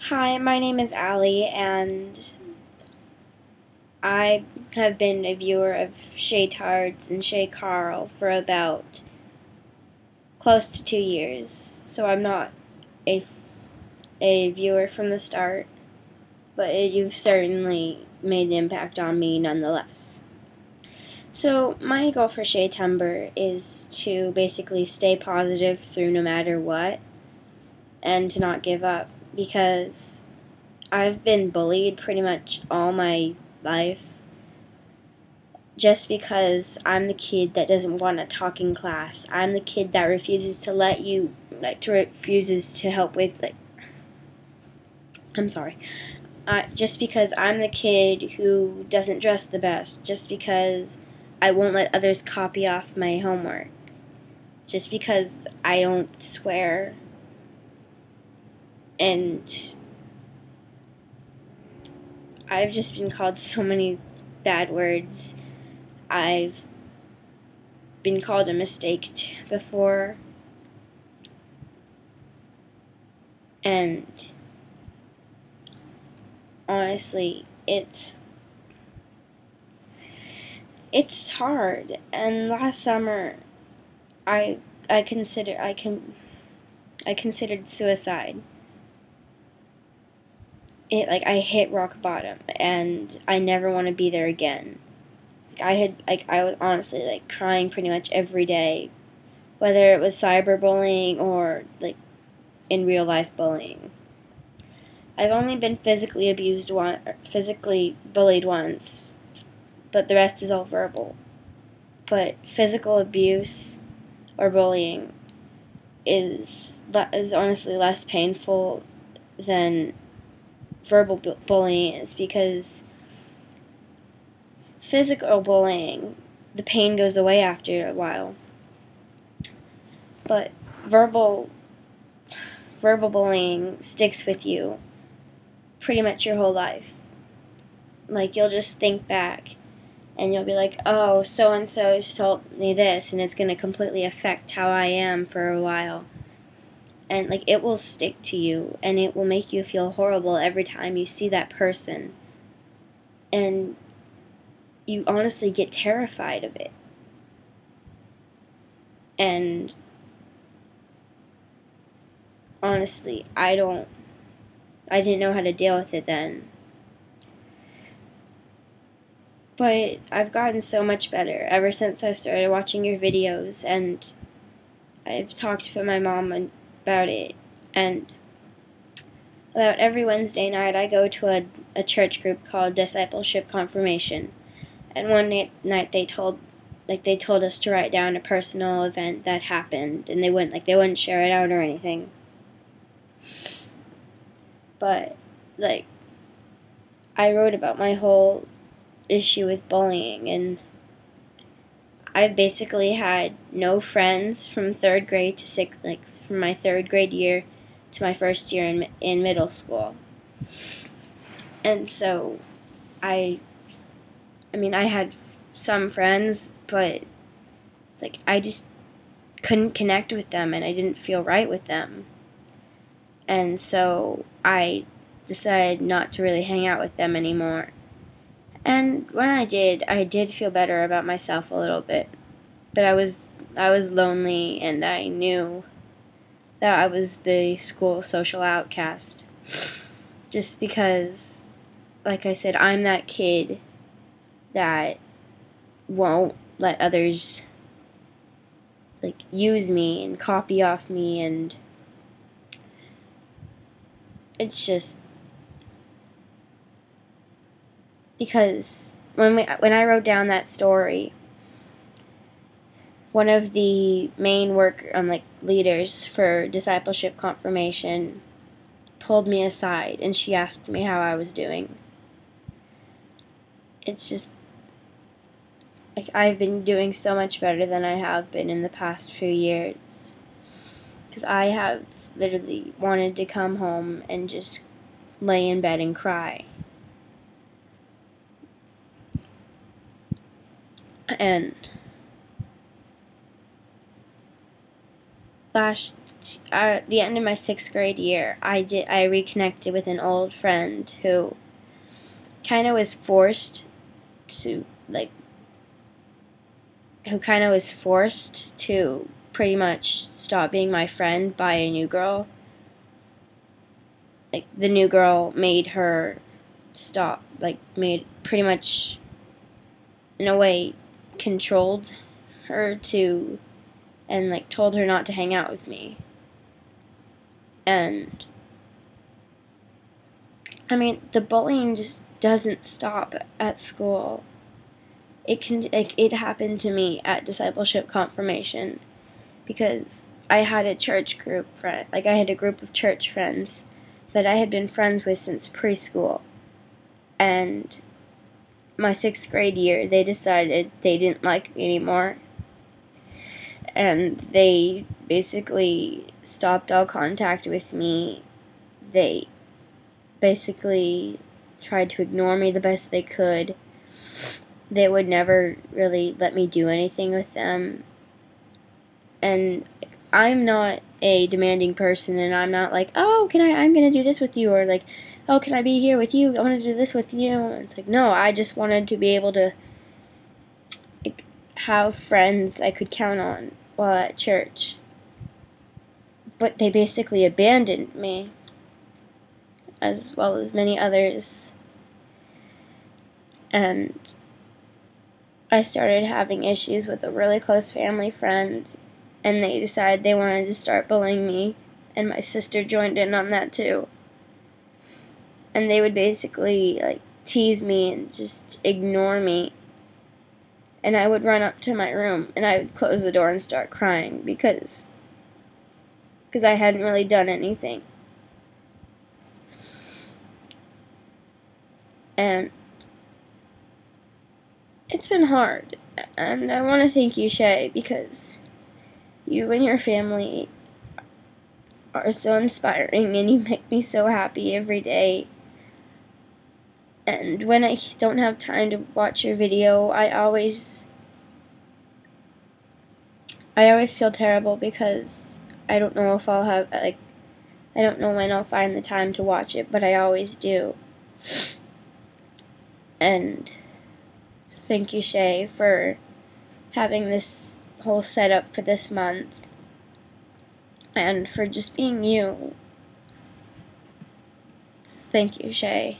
Hi, my name is Allie, and I have been a viewer of Shay Tards and Shay Carl for about close to 2 years, so I'm not a, a viewer from the start, but you've certainly made an impact on me nonetheless. So my goal for Shaytember is to basically stay positive through no matter what, and to not give up, because I've been bullied pretty much all my life just because I'm the kid that doesn't want to talk in class. I'm the kid that refuses to refuses to help with, I'm sorry. Just because I'm the kid who doesn't dress the best. Just because I won't let others copy off my homework. Just because I don't swear. And I've just been called so many bad words. I've been called a mistake before, and honestly, it's hard. And last summer, I considered suicide. I hit rock bottom, and I never want to be there again. I was honestly crying pretty much every day, whether it was cyberbullying or in real life bullying. I've only been physically bullied once, but the rest is all verbal. But physical abuse or bullying is honestly less painful than verbal bullying is, because physical bullying, the pain goes away after a while. But verbal bullying sticks with you pretty much your whole life. You'll just think back and you'll be like, oh, so-and-so told me this, and it's going to completely affect how I am for a while. And it will stick to you, and it will make you feel horrible every time you see that person. And you honestly get terrified of it. And honestly, I didn't know how to deal with it then. But I've gotten so much better ever since I started watching your videos, and I've talked to my mom about it. And about every Wednesday night I go to a church group called Discipleship Confirmation. And one night they told us to write down a personal event that happened, and they wouldn't share it out or anything. But I wrote about my whole issue with bullying, and I basically had no friends from third grade to from my third grade year to my first year in middle school. And so I had some friends, but I just couldn't connect with them, and I didn't feel right with them. And so I decided not to really hang out with them anymore. And when I did feel better about myself a little bit. But I was lonely, and I knew that I was the school social outcast. Just because, like I said, I'm that kid that won't let others use me and copy off me, and it's just because when I wrote down that story, one of the main leaders for Discipleship Confirmation pulled me aside, and she asked me how I was doing. It's just I've been doing so much better than I have been in the past few years, because I have literally wanted to come home and just lay in bed and cry. And last at the end of my 6th grade year, I reconnected with an old friend who kind of was forced to, like, pretty much stop being my friend by a new girl. Like, the new girl made her stop, like, made pretty much, in a way, controlled her to, and, like, told her not to hang out with me. And, I mean, the bullying just doesn't stop at school. It happened to me at discipleship confirmation, because I had a church group friend, like, I had a group of church friends that I had been friends with since preschool. And my 6th grade year, they decided they didn't like me anymore. And they basically stopped all contact with me. They basically tried to ignore me the best they could. They would never really let me do anything with them. And I'm not a demanding person, and I'm not like, oh, I'm going to do this with you, or like, oh, can I be here with you? I want to do this with you. And it's like, no, I just wanted to be able to, like, have friends I could count on while at church. But they basically abandoned me, as well as many others. And I started having issues with a really close family friend, and they decided they wanted to start bullying me, and my sister joined in on that too. And they would basically, like, tease me and just ignore me. And I would run up to my room, and I would close the door and start crying because I hadn't really done anything. And it's been hard. And I want to thank you, Shay, because you and your family are so inspiring, and you make me so happy every day. And when I don't have time to watch your video, I always feel terrible, because I don't know if I'll have, like, I don't know when I'll find the time to watch it, but I always do. And thank you, Shay, for having this whole setup for this month, and for just being you. Thank you, Shay.